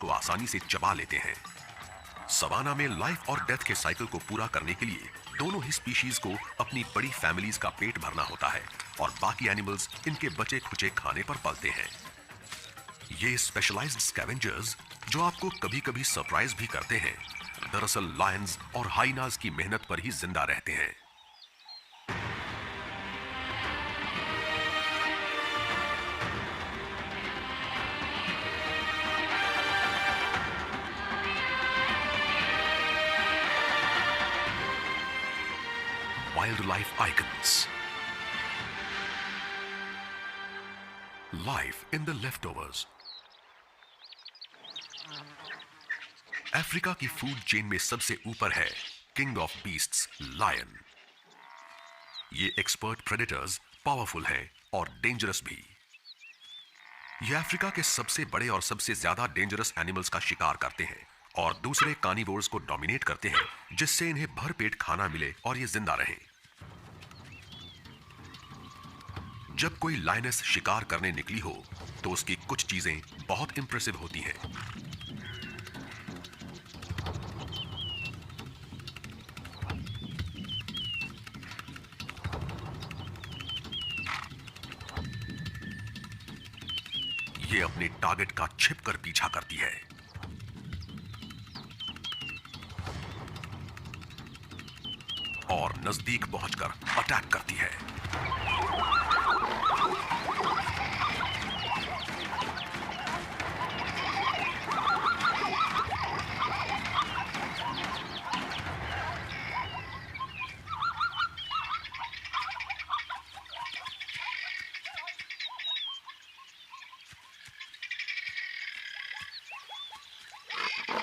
को आसानी से चबा लेते हैं। सवाना में लाइफ और डेथ के साइकिल को पूरा करने के लिए दोनों ही स्पीशीज को अपनी बड़ी फैमिलीज का पेट भरना होता है और बाकी एनिमल्स इनके बचे खुचे खाने पर पलते हैं। ये स्पेशलाइज्ड स्कैवेंजर्स जो आपको कभी-कभी सरप्राइज भी करते हैं, दरअसल लायंस और हाइनास की मेहनत पर ही जिंदा रहते हैं। Wildlife icons. Life in the leftovers. Africa की फूड चेन में सबसे ऊपर है किंग ऑफ बीस्ट्स लायन। ये एक्सपर्ट प्रेडेटर्स पावरफुल हैं और डेंजरस भी। ये अफ्रीका के सबसे बड़े और सबसे ज्यादा डेंजरस एनिमल्स का शिकार करते हैं और दूसरे कार्निवोर्स को डोमिनेट करते हैं, जिससे इन्हें भरपेट खाना मिले और ये जिंदा रहें। जब कोई लायनेस शिकार करने निकली हो तो उसकी कुछ चीजें बहुत इंप्रेसिव होती हैं। ये अपने टारगेट का छिपकर पीछा करती है और नजदीक पहुंचकर अटैक करती है।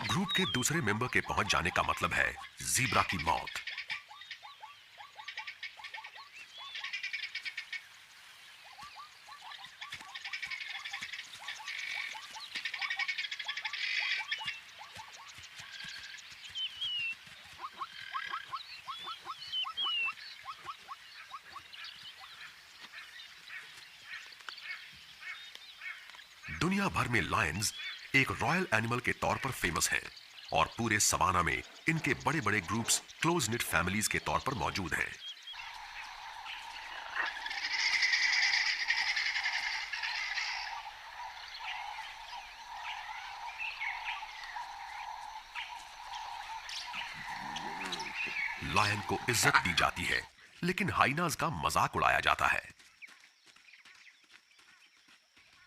ग्रुप के दूसरे मेंबर के पहुंच जाने का मतलब है ज़ीब्रा की मौत। दुनिया भर में लायंस एक रॉयल एनिमल के तौर पर फेमस हैं और पूरे सवाना में इनके बड़े बड़े ग्रुप्स क्लोज निट फैमिलीज के तौर पर मौजूद हैं। लायन को इज्जत दी जाती है, लेकिन हाइनास का मजाक उड़ाया जाता है।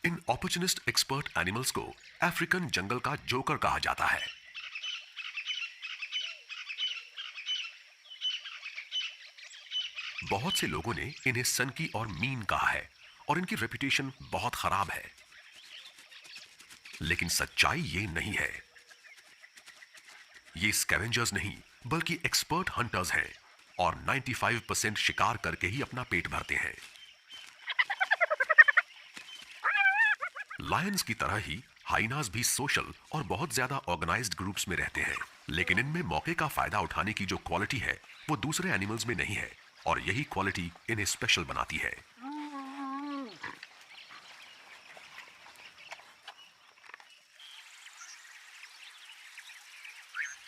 इन ऑपर्चुनिस्ट एक्सपर्ट एनिमल्स को अफ्रीकन जंगल का जोकर कहा जाता है। बहुत से लोगों ने इन्हें सनकी और मीन कहा है और इनकी रेपुटेशन बहुत खराब है, लेकिन सच्चाई ये नहीं है। ये स्कैवेंजर्स नहीं बल्कि एक्सपर्ट हंटर्स हैं और 95% शिकार करके ही अपना पेट भरते हैं। लायंस की तरह ही हाइनास भी सोशल और बहुत ज्यादा ऑर्गेनाइज्ड ग्रुप्स में रहते हैं, लेकिन इनमें मौके का फायदा उठाने की जो क्वालिटी है वो दूसरे एनिमल्स में नहीं है और यही क्वालिटी इन्हें स्पेशल बनाती है।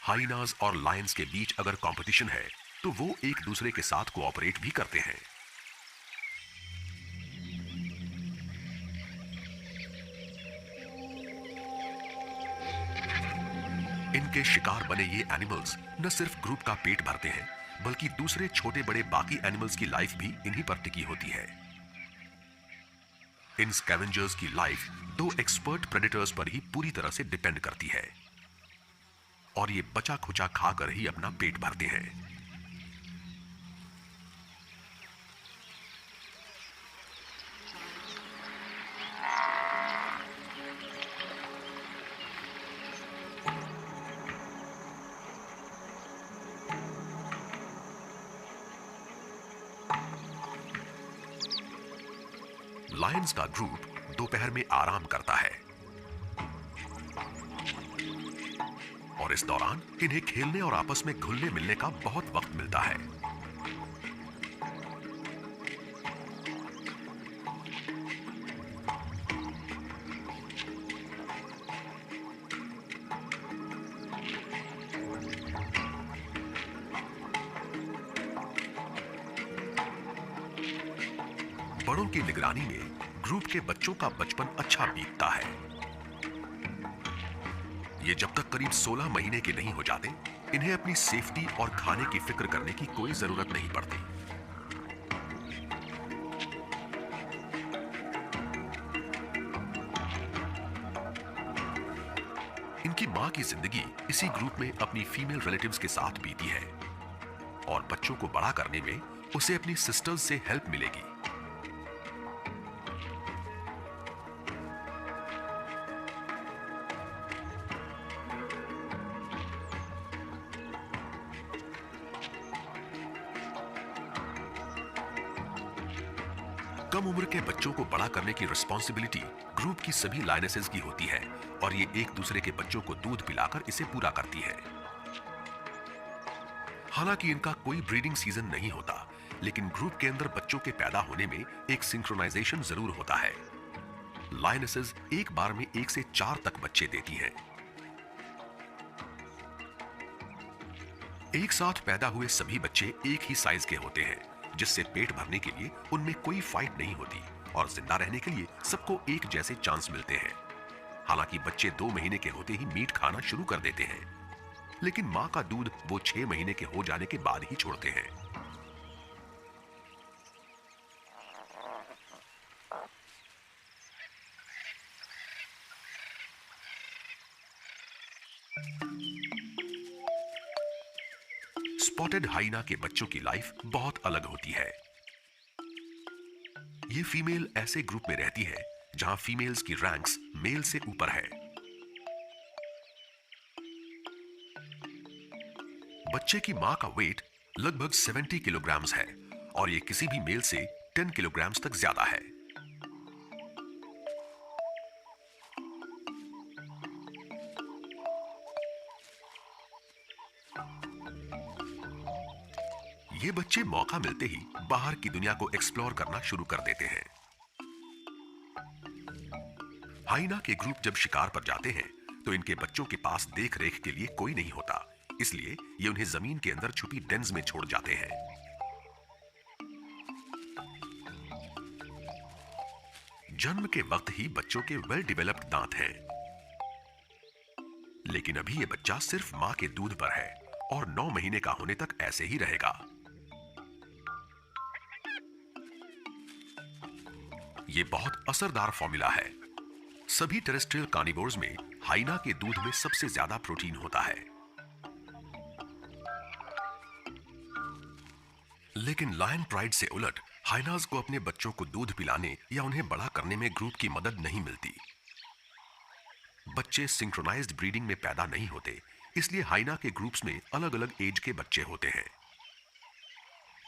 हाइनास और लायंस के बीच अगर कंपटीशन है तो वो एक दूसरे के साथ कोऑपरेट भी करते हैं। इनके शिकार बने ये एनिमल्स न सिर्फ ग्रुप का पेट भरते हैं, बल्कि दूसरे छोटे बड़े बाकी एनिमल्स की लाइफ भी इन्हीं पर टिकी होती है। इन स्कैवेंजर्स की लाइफ दो एक्सपर्ट प्रेडेटर्स पर ही पूरी तरह से डिपेंड करती है और ये बचा खुचा खाकर ही अपना पेट भरते हैं। लायंस का ग्रुप दोपहर में आराम करता है और इस दौरान इन्हें खेलने और आपस में घुलने मिलने का बहुत वक्त मिलता है। बड़ों की निगरानी में ग्रुप के बच्चों का बचपन अच्छा बीतता है। ये जब तक करीब 16 महीने के नहीं हो जाते, इन्हें अपनी सेफ्टी और खाने की फिक्र करने की कोई जरूरत नहीं पड़ती। इनकी मां की जिंदगी इसी ग्रुप में अपनी फीमेल रिलेटिव्स के साथ बीती है और बच्चों को बड़ा करने में उसे अपनी सिस्टर्स से हेल्प मिलेगी। कम उम्र के बच्चों को बड़ा करने की रिस्पॉन्सिबिलिटी ग्रुप की सभी लायनेसेस की होती है और ये एक दूसरे के बच्चों को दूध पिलाकर इसे पूरा करती है। हालांकि इनका कोई ब्रीडिंग सीजन नहीं होता, लेकिन ग्रुप के अंदर बच्चों के पैदा होने में एक सिंक्रोनाइजेशन जरूर होता है। लायनेसेस एक बार में 1 से 4 तक बच्चे देती हैं। एक साथ पैदा हुए सभी बच्चे एक ही साइज के होते हैं, जिससे पेट भरने के लिए उनमें कोई फाइट नहीं होती और जिंदा रहने के लिए सबको एक जैसे चांस मिलते हैं। हालांकि बच्चे 2 महीने के होते ही मीट खाना शुरू कर देते हैं, लेकिन मां का दूध वो 6 महीने के हो जाने के बाद ही छोड़ते हैं। स्पॉटेड हाइना के बच्चों की लाइफ बहुत अलग होती है। ये फीमेल ऐसे ग्रुप में रहती है जहां फीमेल्स की रैंक्स मेल से ऊपर है। बच्चे की मां का वेट लगभग 70 किलोग्राम्स है और ये किसी भी मेल से 10 किलोग्राम्स तक ज्यादा है। ये बच्चे मौका मिलते ही बाहर की दुनिया को एक्सप्लोर करना शुरू कर देते हैं। हाइना के ग्रुप जब शिकार पर जाते हैं तो इनके बच्चों के पास देख रेख के लिए कोई नहीं होता, इसलिए ये उन्हें जमीन के अंदर छुपी डेन्स में छोड़ जाते हैं। जन्म के वक्त ही बच्चों के वेल डेवलप्ड दांत हैं, लेकिन अभी ये बच्चा सिर्फ मां के दूध पर है और 9 महीने का होने तक ऐसे ही रहेगा। ये बहुत असरदार फॉर्मूला है। सभी टेरेस्ट्रियल कार्निवोर्स में हाइना के दूध में सबसे ज्यादा प्रोटीन होता है। लेकिन लायन प्राइड से उलट हाइनास को अपने बच्चों को दूध पिलाने या उन्हें बड़ा करने में ग्रुप की मदद नहीं मिलती। बच्चे सिंक्रोनाइज्ड ब्रीडिंग में पैदा नहीं होते, इसलिए हाइना के ग्रुप्स में अलग अलग एज के बच्चे होते हैं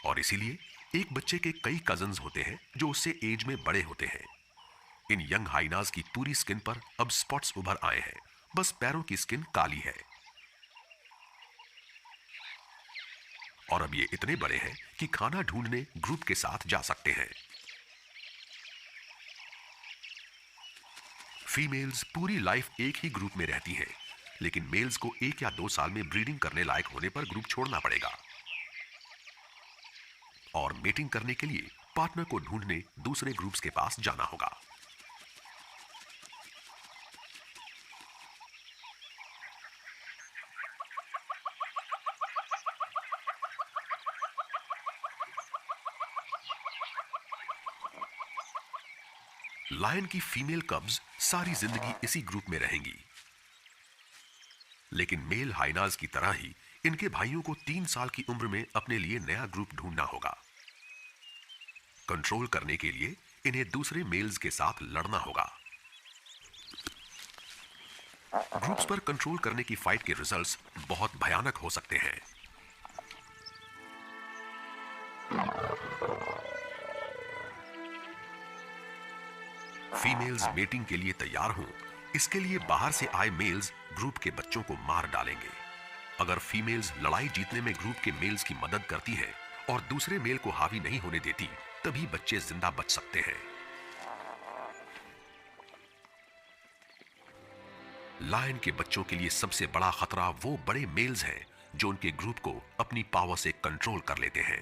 और इसीलिए एक बच्चे के कई कजन्स होते हैं जो उससे एज में बड़े होते हैं। इन यंग हाइनास की पूरी स्किन पर अब स्पॉट्स उभर आए हैं, बस पैरों की स्किन काली है और अब ये इतने बड़े हैं कि खाना ढूंढने ग्रुप के साथ जा सकते हैं। फीमेल्स पूरी लाइफ एक ही ग्रुप में रहती हैं, लेकिन मेल्स को 1 या 2 साल में ब्रीडिंग करने लायक होने पर ग्रुप छोड़ना पड़ेगा और मेटिंग करने के लिए पार्टनर को ढूंढने दूसरे ग्रुप्स के पास जाना होगा। लायन की फीमेल कब्स सारी जिंदगी इसी ग्रुप में रहेंगी, लेकिन मेल हाइनास की तरह ही इनके भाइयों को 3 साल की उम्र में अपने लिए नया ग्रुप ढूंढना होगा। कंट्रोल करने के लिए इन्हें दूसरे मेल्स के साथ लड़ना होगा। ग्रुप्स पर कंट्रोल करने की फाइट के रिजल्ट्स बहुत भयानक हो सकते हैं। फीमेल्स मेटिंग के लिए तैयार हों, इसके लिए बाहर से आए मेल्स ग्रुप के बच्चों को मार डालेंगे। अगर फीमेल्स लड़ाई जीतने में ग्रुप के मेल्स की मदद करती हैं और दूसरे मेल को हावी नहीं होने देती, तभी बच्चे जिंदा बच सकते हैं। लायन के बच्चों के लिए सबसे बड़ा खतरा वो बड़े मेल्स हैं जो उनके ग्रुप को अपनी पावर से कंट्रोल कर लेते हैं।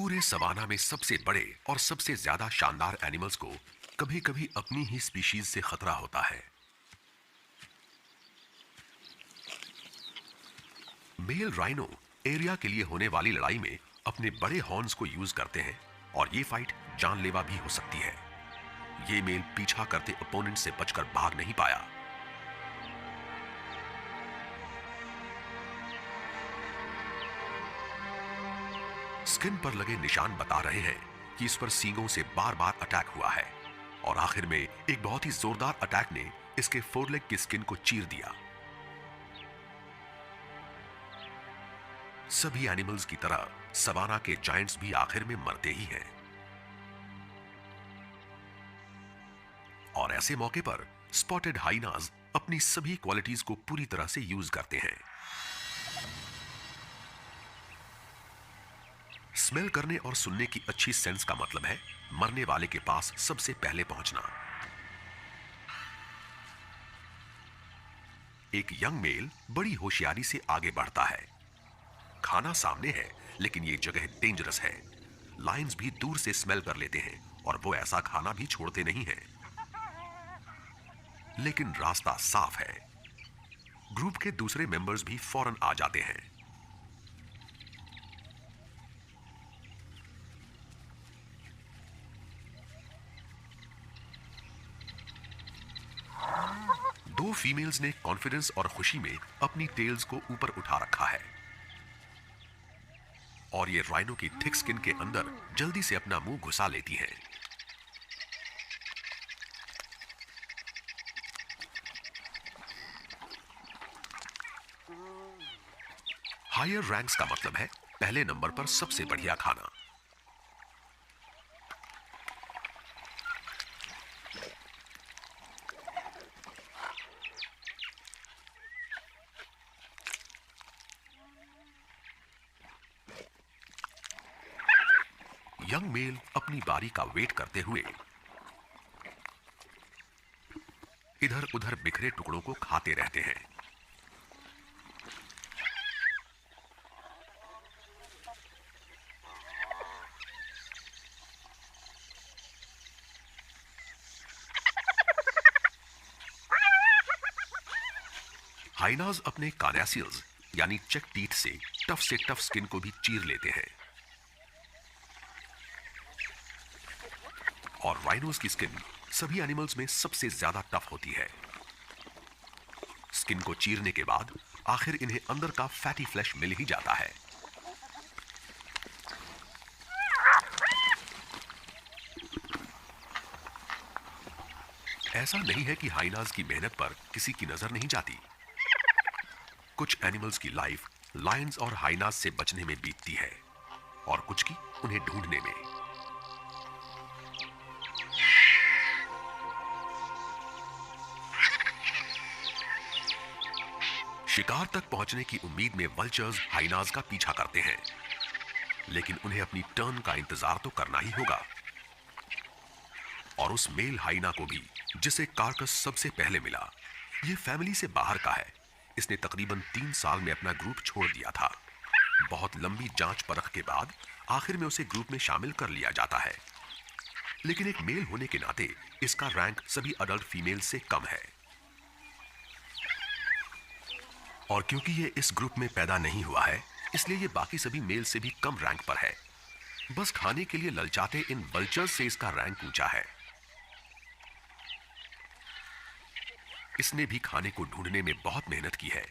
पूरे सवाना में सबसे बड़े और सबसे ज्यादा शानदार एनिमल्स को कभी कभी अपनी ही स्पीशीज से खतरा होता है। मेल राइनो एरिया के लिए होने वाली लड़ाई में अपने बड़े हॉर्न्स को यूज करते हैं और ये फाइट जानलेवा भी हो सकती है। ये मेल पीछा करते ओपोनेंट से बचकर भाग नहीं पाया। स्किन पर लगे निशान बता रहे हैं कि इस पर सींगों से बार बार अटैक हुआ है और आखिर में एक बहुत ही जोरदार अटैक ने इसके फोरलेग की स्किन को चीर दिया। सभी एनिमल्स की तरह सवाना के जायंट्स भी आखिर में मरते ही हैं। और ऐसे मौके पर स्पॉटेड हाइनास अपनी सभी क्वालिटीज को पूरी तरह से यूज करते हैं। स्मेल करने और सुनने की अच्छी सेंस का मतलब है मरने वाले के पास सबसे पहले पहुंचना। एक यंग मेल बड़ी होशियारी से आगे बढ़ता है। खाना सामने है लेकिन यह जगह डेंजरस है। लायंस भी दूर से स्मेल कर लेते हैं और वो ऐसा खाना भी छोड़ते नहीं हैं। लेकिन रास्ता साफ है। ग्रुप के दूसरे मेंबर्स भी फौरन आ जाते हैं। दो फीमेल्स ने कॉन्फिडेंस और खुशी में अपनी टेल्स को ऊपर उठा रखा है और ये राइनो की थिक स्किन के अंदर जल्दी से अपना मुंह घुसा लेती हैं। हायर रैंक्स का मतलब है पहले नंबर पर सबसे बढ़िया खाना। यंग मेल अपनी बारी का वेट करते हुए इधर उधर बिखरे टुकड़ों को खाते रहते हैं। हाइनास अपने कार्यासियल्स यानी चेक टीथ से टफ स्किन को भी चीर लेते हैं और राइनोस की स्किन सभी एनिमल्स में सबसे ज्यादा टफ होती है। स्किन को चीरने के बाद आखिर इन्हें अंदर का फैटी फ्लैश मिल ही जाता है। ऐसा नहीं है कि हाइनास की मेहनत पर किसी की नजर नहीं जाती। कुछ एनिमल्स की लाइफ लायंस और हाइनास से बचने में बीतती है और कुछ की उन्हें ढूंढने में। शिकार तक पहुंचने की उम्मीद में वल्चर्स हाइनास का पीछा करते हैं, लेकिन उन्हें अपनी टर्न का इंतजार तो करना ही होगा। और उस मेल हाइना को भी जिसे कार्कस सबसे पहले मिला, ये फैमिली से बाहर का है। इसने तकरीबन 3 साल में अपना ग्रुप छोड़ दिया था। बहुत लंबी जांच परख के बाद आखिर में उसे ग्रुप में शामिल कर लिया जाता है, लेकिन एक मेल होने के नाते इसका रैंक सभी अडल्ट फीमेल से कम है। और क्योंकि ये इस ग्रुप में पैदा नहीं हुआ है, इसलिए ये बाकी सभी मेल से भी कम रैंक पर है। बस खाने के लिए ललचाते इन वल्चर्स से इसका रैंक ऊंचा है। इसने भी खाने को ढूंढने में बहुत मेहनत की है,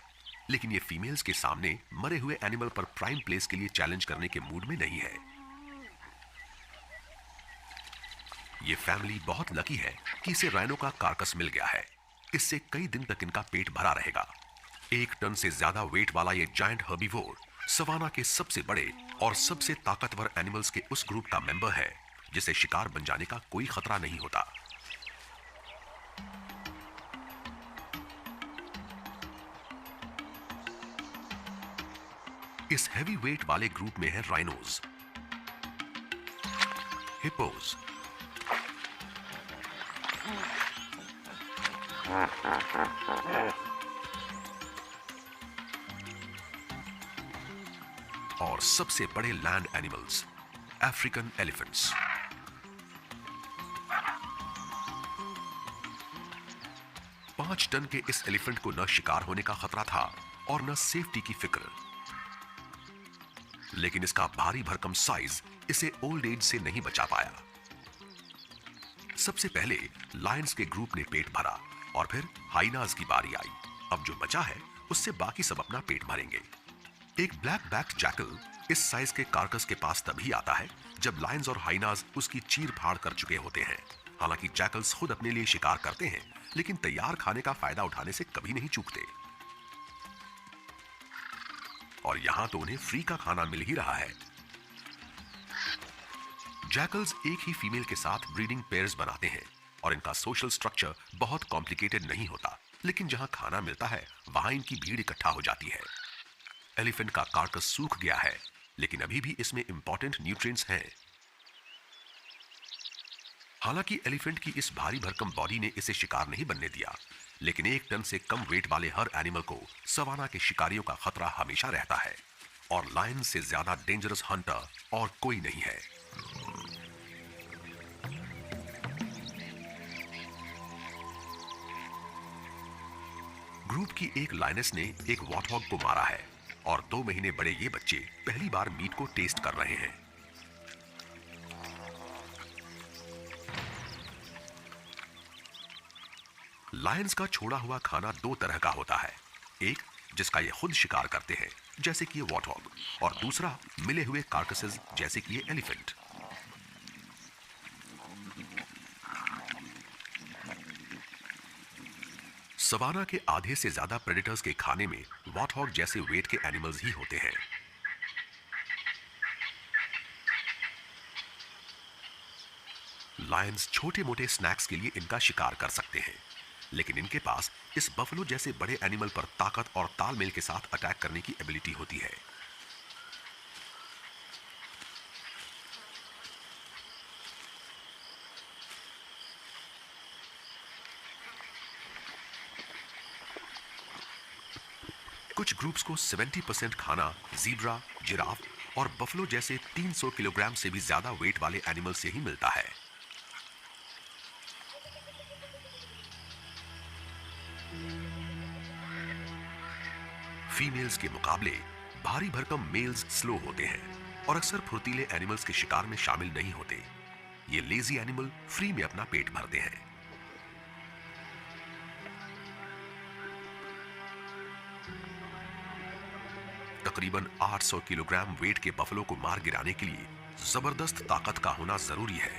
लेकिन ये फीमेल्स के सामने मरे हुए एनिमल पर प्राइम प्लेस के लिए चैलेंज करने के मूड में नहीं है। ये फैमिली बहुत लकी है कि इसे राइनो का कार्कस मिल गया है। इससे कई दिन तक इनका पेट भरा रहेगा। 1 टन से ज्यादा वेट वाला ये जायंट हर्बीवोर सवाना के सबसे बड़े और सबसे ताकतवर एनिमल्स के उस ग्रुप का मेंबर है जिसे शिकार बन जाने का कोई खतरा नहीं होता। इस हैवी वेट वाले ग्रुप में है राइनोज, हिप्पोज, और सबसे बड़े land animals African elephants. 5 ton के इस एलिफेंट को न शिकार होने का खतरा था और न सेफ्टी की फिक्र, लेकिन इसका भारी भरकम साइज इसे ओल्ड एज से नहीं बचा पाया। सबसे पहले लायंस के ग्रुप ने पेट भरा और फिर हाइनास की बारी आई। अब जो बचा है उससे बाकी सब अपना पेट भरेंगे। एक ब्लैक बैक जैकल इस साइज के कार्कस के पास तभी आता है जब लायंस और हाइनास उसकी चीर फाड़ कर चुके होते हैं। हालांकि जैकल्स खुद अपने लिए शिकार करते हैं, लेकिन तैयार खाने का फायदा उठाने से कभी नहीं चूकते। और यहां तो उन्हें फ्री का खाना मिल ही रहा है। जैकल्स एक ही फीमेल के साथ ब्रीडिंग पेयर्स बनाते हैं और इनका सोशल स्ट्रक्चर बहुत कॉम्प्लिकेटेड नहीं होता, लेकिन जहां खाना मिलता है वहां इनकी भीड़ इकट्ठा हो जाती है। एलिफेंट का कार्कस सूख गया है, लेकिन अभी भी इसमें इंपॉर्टेंट न्यूट्रिएंट्स हैं। हालांकि एलिफेंट की इस भारी भरकम बॉडी ने इसे शिकार नहीं बनने दिया, लेकिन 1 टन से कम वेट वाले हर एनिमल को सवाना के शिकारियों का खतरा हमेशा रहता है, और लायन से ज्यादा डेंजरस हंटर और कोई नहीं है। ग्रुप की एक लायनेस ने एक वॉटहॉग को मारा है और 2 महीने बड़े ये बच्चे पहली बार मीट को टेस्ट कर रहे हैं। लायंस का छोड़ा हुआ खाना 2 तरह का होता है, एक जिसका ये खुद शिकार करते हैं जैसे कि ये वॉटहॉग, और दूसरा मिले हुए कार्कसेस जैसे कि ये एलिफेंट। सवाना के आधे से ज्यादा प्रेडेटर्स के खाने में वॉटहॉग जैसे वेट के एनिमल्स ही होते हैं। लायंस छोटे मोटे स्नैक्स के लिए इनका शिकार कर सकते हैं, लेकिन इनके पास इस बफलो जैसे बड़े एनिमल पर ताकत और तालमेल के साथ अटैक करने की एबिलिटी होती है। कुछ ग्रुप्स को 70% खाना ज़ीब्रा, जिराफ और बफलो जैसे 300 किलोग्राम से भी ज्यादा वेट वाले एनिमल से ही मिलता है। फीमेल्स के मुकाबले भारी भरकम मेल्स स्लो होते हैं और अक्सर फुर्तीले एनिमल्स के शिकार में शामिल नहीं होते। ये लेजी एनिमल फ्री में अपना पेट भरते हैं। तकरीबन 800 किलोग्राम वेट के बफलो को मार गिराने के लिए जबरदस्त ताकत का होना जरूरी है।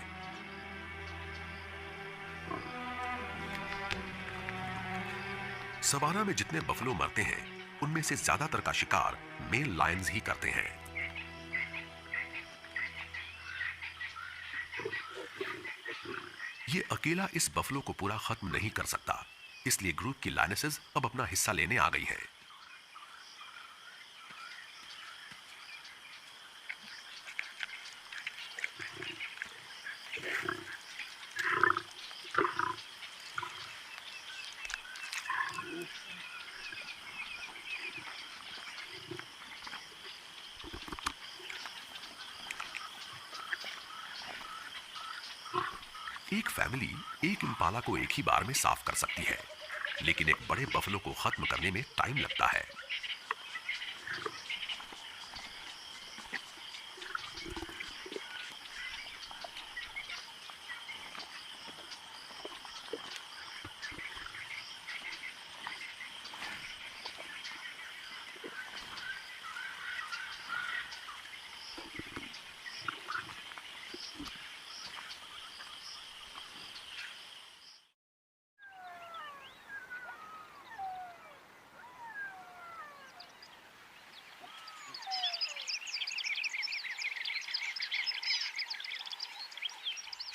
सवाना में जितने बफलो मरते हैं उनमें से ज्यादातर का शिकार मेल लायंस ही करते हैं। ये अकेला इस बफलो को पूरा खत्म नहीं कर सकता, इसलिए ग्रुप की लायनेसेस अब अपना हिस्सा लेने आ गई हैं। एक फैमिली एक इम्पाला को एक ही बार में साफ कर सकती है, लेकिन एक बड़े बफलो को खत्म करने में टाइम लगता है।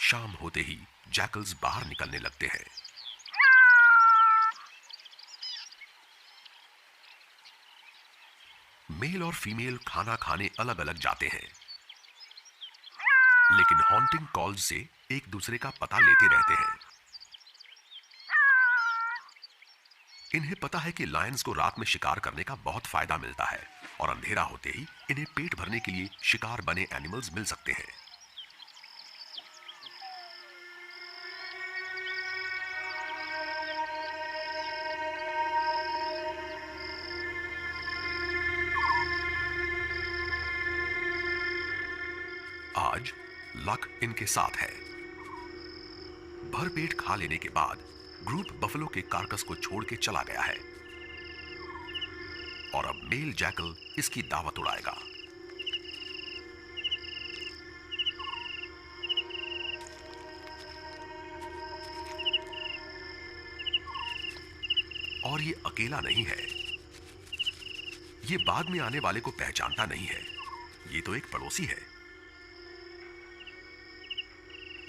शाम होते ही जैकल्स बाहर निकलने लगते हैं। मेल और फीमेल खाना खाने अलग अलग जाते हैं, लेकिन हॉन्टिंग कॉल्स से एक दूसरे का पता लेते रहते हैं। इन्हें पता है कि लायंस को रात में शिकार करने का बहुत फायदा मिलता है और अंधेरा होते ही इन्हें पेट भरने के लिए शिकार बने एनिमल्स मिल सकते हैं। आज लक इनके साथ है। भरपेट खा लेने के बाद ग्रुप बफलो के कार्कस को छोड़ के चला गया है और अब मेल जैकल इसकी दावत उड़ाएगा। और ये अकेला नहीं है, ये बाद में आने वाले को पहचानता नहीं है। ये तो एक पड़ोसी है।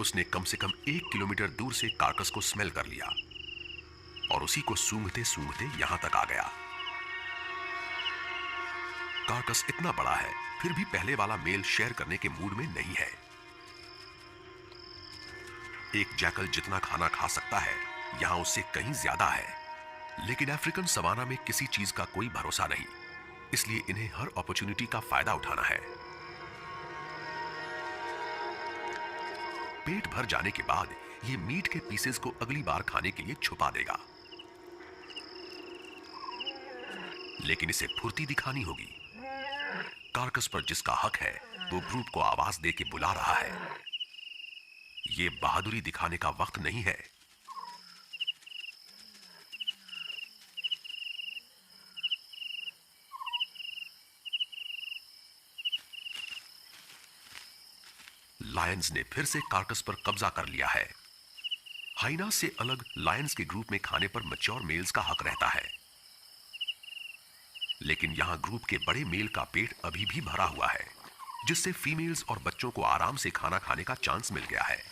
उसने कम से कम 1 किलोमीटर दूर से कार्कस को स्मेल कर लिया और उसी को सूंघते सूंघते यहां तक आ गया। कार्कस इतना बड़ा है, फिर भी पहले वाला मेल शेयर करने के मूड में नहीं है। एक जैकल जितना खाना खा सकता है, यहां उससे कहीं ज्यादा है। लेकिन अफ्रीकन सवाना में किसी चीज का कोई भरोसा नहीं, इसलिए इन्हें हर अपॉर्चुनिटी का फायदा उठाना है। पेट भर जाने के बाद ये मीट के पीसेस को अगली बार खाने के लिए छुपा देगा, लेकिन इसे फुर्ती दिखानी होगी। कार्कस पर जिसका हक है वो ग्रुप को आवाज दे के बुला रहा है। ये बहादुरी दिखाने का वक्त नहीं है। लायंस ने फिर से कार्कस पर कब्जा कर लिया है। हाइनास से अलग लायंस के ग्रुप में खाने पर मैच्योर मेल्स का हक रहता है, लेकिन यहां ग्रुप के बड़े मेल का पेट अभी भी भरा हुआ है, जिससे फीमेल्स और बच्चों को आराम से खाना खाने का चांस मिल गया है।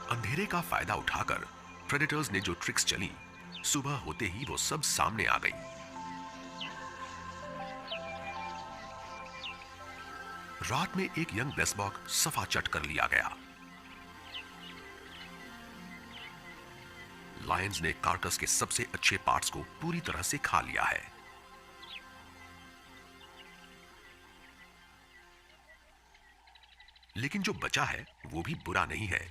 अंधेरे का फायदा उठाकर प्रेडेटर्स ने जो ट्रिक्स चली, सुबह होते ही वो सब सामने आ गई। रात में एक यंग बेसबॉक सफा चट कर लिया गया। लायंस ने कार्कस के सबसे अच्छे पार्ट्स को पूरी तरह से खा लिया है। लेकिन जो बचा है वो भी बुरा नहीं है,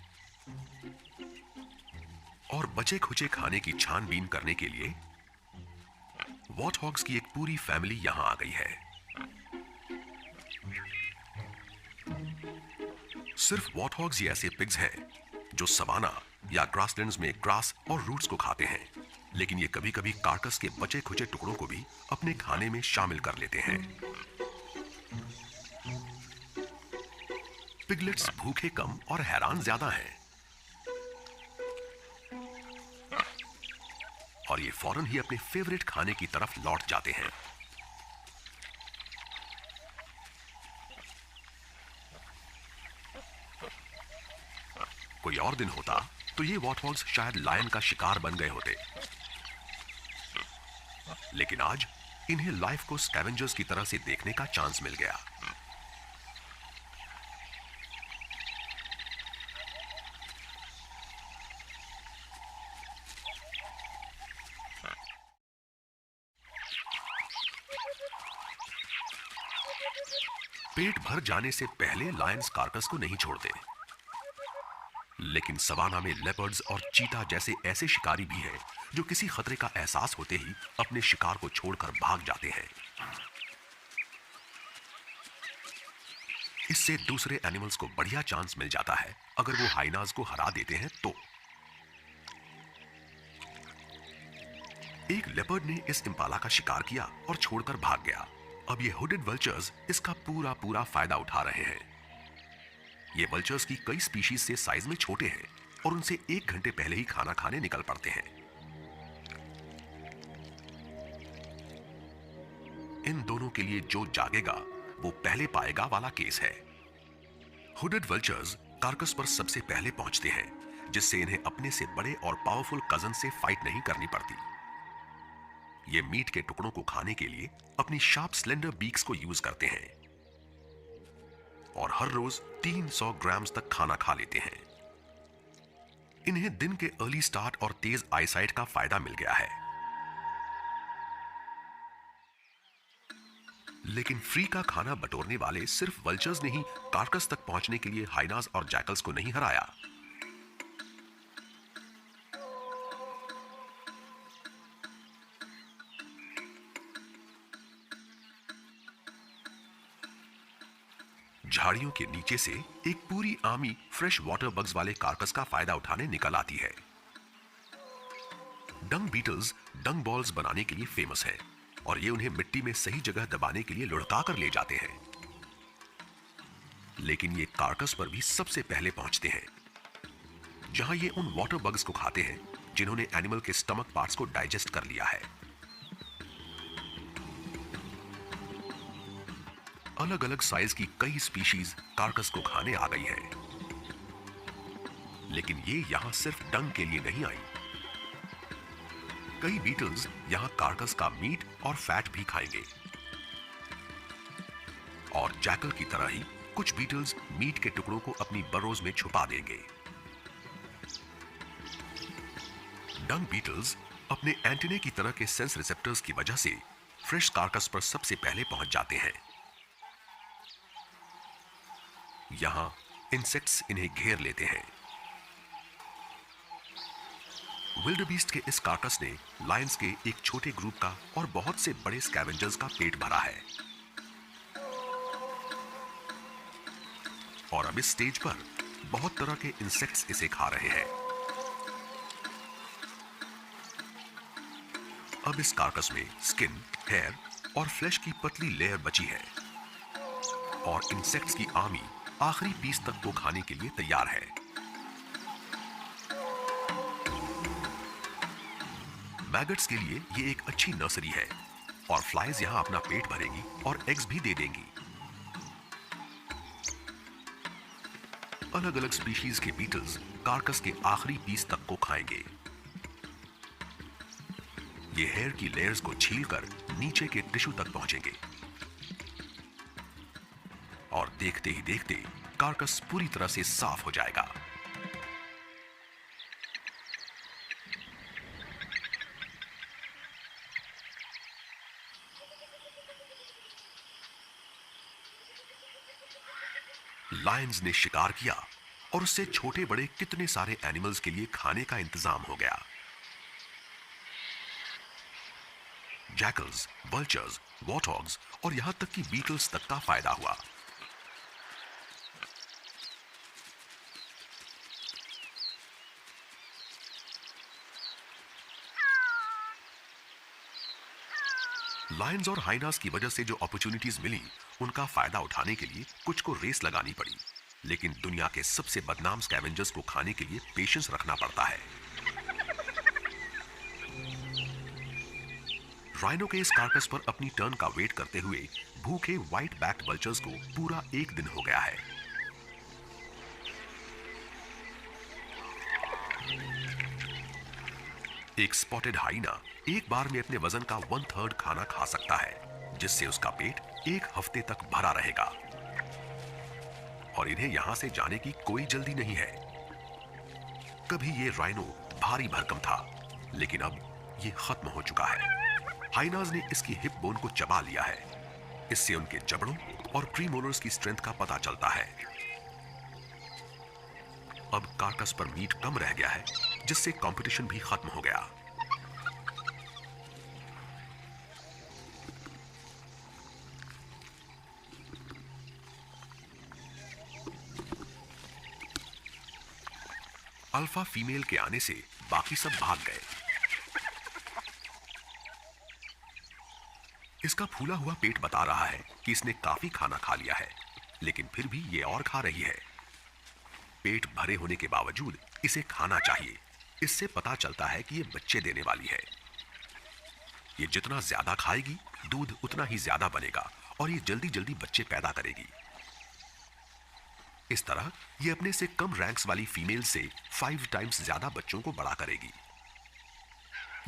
और बचे खुचे खाने की छानबीन करने के लिए वॉटहॉग्स की एक पूरी फैमिली यहां आ गई है। सिर्फ वॉटहॉग्स ही ऐसे पिग्स हैं जो सवाना या ग्रासलैंड्स में ग्रास और रूट्स को खाते हैं, लेकिन ये कभी कभी कार्कस के बचे खुचे टुकड़ों को भी अपने खाने में शामिल कर लेते हैं। पिगलेट्स भूखे कम और हैरान ज्यादा हैं, और ये फौरन ही अपने फेवरेट खाने की तरफ लौट जाते हैं। कोई और दिन होता तो ये वॉटहॉग्स शायद लायन का शिकार बन गए होते, लेकिन आज इन्हें लाइफ को स्कैवेंजर्स की तरह से देखने का चांस मिल गया। पेट भर जाने से पहले लायंस कार्कस को नहीं छोड़ते, लेकिन सवाना में लेपर्ड्स और चीता जैसे ऐसे शिकारी भी हैं जो किसी खतरे का एहसास होते ही अपने शिकार को छोड़कर भाग जाते हैं। इससे दूसरे एनिमल्स को बढ़िया चांस मिल जाता है अगर वो हाइनास को हरा देते हैं तो। एक लेपर्ड ने इस इम्पाला का शिकार किया और छोड़कर भाग गया। अब ये हुडेड वल्चर्स इसका पूरा फायदा उठा रहे हैं। ये वल्चर्स की कई स्पीशीज से साइज में छोटे हैं और उनसे 1 घंटे पहले ही खाना खाने निकल पड़ते हैं। इन दोनों के लिए जो जागेगा वो पहले पाएगा वाला केस है। हुडेड वल्चर्स कार्कस पर सबसे पहले पहुंचते हैं, जिससे इन्हें अपने से बड़े और पावरफुल कजन से फाइट नहीं करनी पड़ती। ये मीट के टुकड़ों को खाने के लिए अपनी शार्प स्लेंडर बीक्स को यूज करते हैं और हर रोज 300 ग्राम्स तक खाना खा लेते हैं। इन्हें दिन के अर्ली स्टार्ट और तेज आईसाइट का फायदा मिल गया है। लेकिन फ्री का खाना बटोरने वाले सिर्फ वल्चर्स ने ही कार्कस तक पहुंचने के लिए हाइनास और जैकल्स को नहीं हराया। झाड़ियों के नीचे से एक पूरी आर्मी फ्रेश वाटर बग्स वाले कार्कस का फायदा उठाने निकल आती है। डंग बीटल्स डंग बॉल्स बनाने के लिए फेमस हैं और ये उन्हें मिट्टी में सही जगह दबाने के लिए लुढ़का कर ले जाते हैं। लेकिन ये कार्कस पर भी सबसे पहले पहुंचते हैं, जहां ये उन वाटर बग्स को खाते हैं जिन्होंने एनिमल के स्टमक पार्ट्स को डाइजेस्ट कर लिया है। अलग अलग साइज की कई स्पीशीज कार्कस को खाने आ गई है, लेकिन ये यहां सिर्फ डंग के लिए नहीं आई। कई बीटल्स यहां कार्कस का मीट और फैट भी खाएंगे और जैकल की तरह ही कुछ बीटल्स मीट के टुकड़ों को अपनी बरोज में छुपा देंगे। डंग बीटल्स अपने एंटीने की तरह के सेंस रिसेप्टर्स की वजह से फ्रेश कार्कस पर सबसे पहले पहुंच जाते हैं। यहां इंसेक्ट्स इन्हें घेर लेते हैं। विल्डबीस्ट के इस कार्कस ने लायंस के एक छोटे ग्रुप का और बहुत से बड़े स्कैवेंजर्स का पेट भरा है और अब इस स्टेज पर बहुत तरह के इंसेक्ट्स इसे खा रहे हैं। अब इस कार्कस में स्किन, हेयर और फ्लैश की पतली लेयर बची है और इंसेक्ट्स की आर्मी आखिरी पीस तक को खाने के लिए तैयार है। मैगट्स के लिए ये एक अच्छी नर्सरी है और फ्लाइज यहां अपना पेट भरेगी और एग्स भी दे देंगी। अलग अलग स्पीशीज के बीटल्स कार्कस के आखिरी पीस तक को खाएंगे। ये हेयर की लेयर्स को छीलकर नीचे के टिश्यू तक पहुंचेंगे और देखते ही देखते कार्कस पूरी तरह से साफ हो जाएगा। लायंस ने शिकार किया और उससे छोटे बड़े कितने सारे एनिमल्स के लिए खाने का इंतजाम हो गया। जैकल्स, वल्चर्स, वॉरहॉग्स और यहां तक कि बीटल्स तक का फायदा हुआ। लायंस और हाइनास की वजह से जो अपॉर्चुनिटीज मिली, उनका फायदा उठाने के लिए कुछ को रेस लगानी पड़ी, लेकिन दुनिया के सबसे बदनाम स्कैवेंजर्स को खाने के लिए पेशेंस रखना पड़ता है। राइनो के इस कार्कस पर अपनी टर्न का वेट करते हुए भूखे व्हाइट बैक्ड वल्चर्स को पूरा एक दिन हो गया है। एक स्पॉटेड हाइना एक बार में अपने वजन का 1/3 खाना खा सकता है, जिससे उसका पेट एक हफ्ते तक भरा रहेगा और इन्हें यहां से जाने की कोई जल्दी नहीं है। कभी ये राइनो भारी भरकम था, लेकिन अब ये खत्म हो चुका है। हाइनाज ने इसकी हिप बोन को चबा लिया है। इससे उनके जबड़ों और प्रीमोलर्स की स्ट्रेंथ का पता चलता है। अब कार्कस पर मीट कम रह गया है, जिससे कंपटीशन भी खत्म हो गया। अल्फा फीमेल के आने से बाकी सब भाग गए। इसका फूला हुआ पेट बता रहा है कि इसने काफी खाना खा लिया है, लेकिन फिर भी ये और खा रही है। पेट भरे होने के बावजूद इसे खाना चाहिए। इससे पता चलता है कि ये बच्चे देने वाली है। ये जितना ज्यादा खाएगी, दूध उतना ही ज्यादा बनेगा और ये जल्दी जल्दी बच्चे पैदा करेगी। इस तरह ये अपने से कम रैंक्स वाली फीमेल से 5 टाइम्स ज्यादा बच्चों को बड़ा करेगी।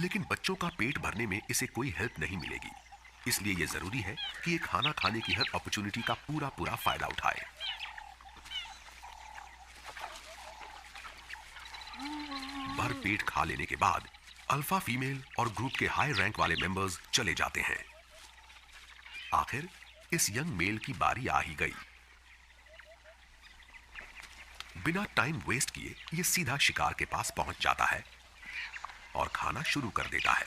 लेकिन बच्चों का पेट भरने में इसे कोई हेल्प नहीं मिलेगी, इसलिए यह जरूरी है कि ये खाना खाने की हर अपॉर्चुनिटी का पूरा पूरा फायदा उठाए। भर पेट खा लेने के बाद अल्फा फीमेल और ग्रुप के हाई रैंक वाले मेंबर्स चले जाते हैं। आखिर इस यंग मेल की बारी आ ही गई। बिना टाइम वेस्ट किए ये सीधा शिकार के पास पहुंच जाता है और खाना शुरू कर देता है।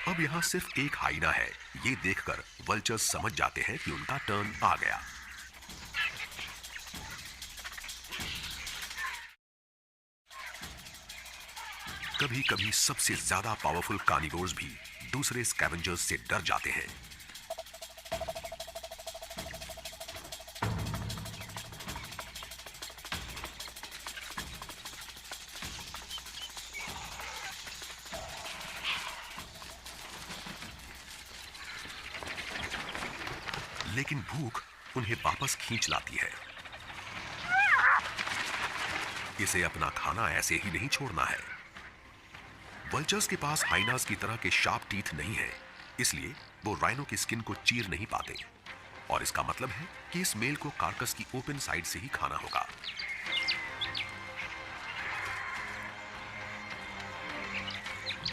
अब यहां सिर्फ एक हाइना है। ये देखकर वल्चर्स समझ जाते हैं कि उनका टर्न आ गया। कभी कभी सबसे ज्यादा पावरफुल कार्निवोर्स भी दूसरे स्कैवेंजर्स से डर जाते हैं। लेकिन भूख उन्हें वापस खींच लाती है। इसे अपना खाना ऐसे ही नहीं छोड़ना है। वल्चर्स के पास हाइनास की तरह के शार्प टीथ नहीं है, इसलिए वो राइनो की स्किन को चीर नहीं पाते, और इसका मतलब है कि इस मेल को कार्कस की ओपन साइड से ही खाना होगा।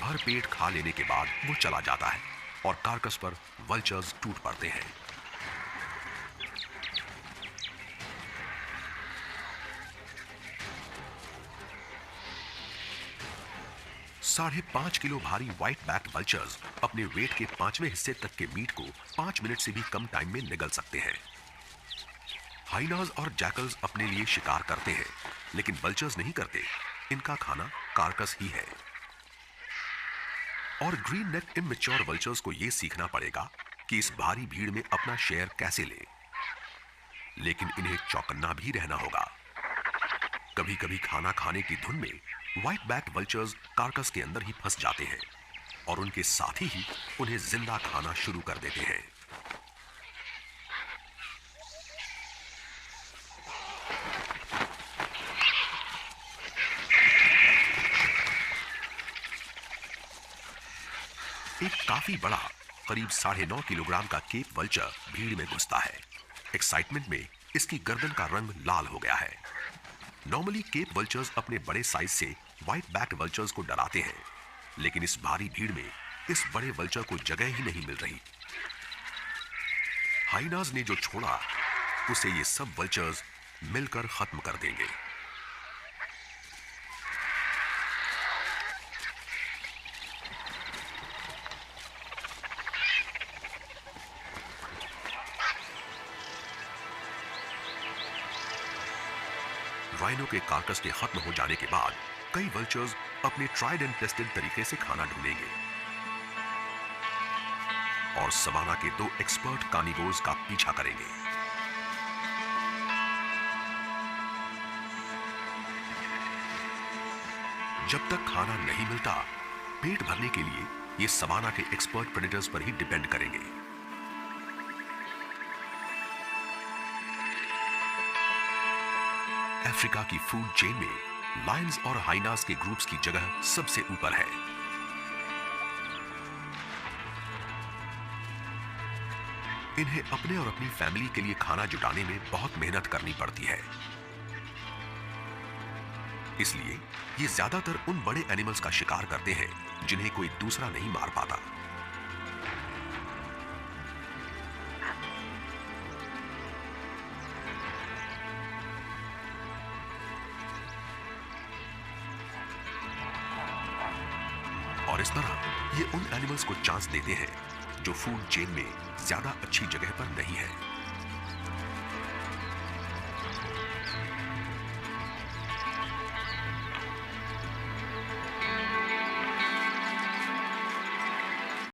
भर पेट खा लेने के बाद वो चला जाता है और कार्कस पर वल्चर्स टूट पड़ते हैं। 5.5 किलो भारी व्हाइट बैक वल्चर्स अपने वेट के 5वें हिस्से तक के मीट को 5 मिनट से भी कम टाइम में निगल सकते हैं। हाइनास और जैकल्स अपने लिए शिकार करते हैं, लेकिन वल्चर्स नहीं करते। इनका खाना कार्कस ही है। और ग्रीन नेक इमैच्योर वल्चर्स को यह सीखना पड़ेगा कि इस भारी भीड़ में अपना शेयर कैसे लें। लेकिन इन्हें चौकन्ना भी रहना होगा। कभी कभी खाना खाने की धुन में व्हाइट बैक वल्चर्स कार्कस के अंदर ही फंस जाते हैं और उनके साथी ही उन्हें जिंदा खाना शुरू कर देते हैं। एक काफी बड़ा करीब 9.5 किलोग्राम का केप वल्चर भीड़ में घुसता है। एक्साइटमेंट में इसकी गर्दन का रंग लाल हो गया है। नॉर्मली केप वल्चर्स अपने बड़े साइज से व्हाइट बैक वल्चर्स को डराते हैं, लेकिन इस भारी भीड़ में इस बड़े वल्चर को जगह ही नहीं मिल रही। हाइनास ने जो छोड़ा उसे ये सब वल्चर्स मिलकर खत्म कर देंगे। राइनो के कार्कस के खत्म हो जाने के बाद कई वल्चर्स अपने ट्राइड एंड टेस्टेड तरीके से खाना ढूंढेंगे और सवाना के 2 एक्सपर्ट कार्निवोर्स का पीछा करेंगे। जब तक खाना नहीं मिलता, पेट भरने के लिए ये सवाना के एक्सपर्ट प्रेडेटर्स पर ही डिपेंड करेंगे। अफ्रीका की फूड चेन में लायंस और हाइनास के ग्रुप्स की जगह सबसे ऊपर है। इन्हें अपने और अपनी फैमिली के लिए खाना जुटाने में बहुत मेहनत करनी पड़ती है, इसलिए ये ज्यादातर उन बड़े एनिमल्स का शिकार करते हैं जिन्हें कोई दूसरा नहीं मार पाता। और इस तरह ये उन एनिमल्स को चांस देते हैं जो फूड चेन में ज्यादा अच्छी जगह पर नहीं है।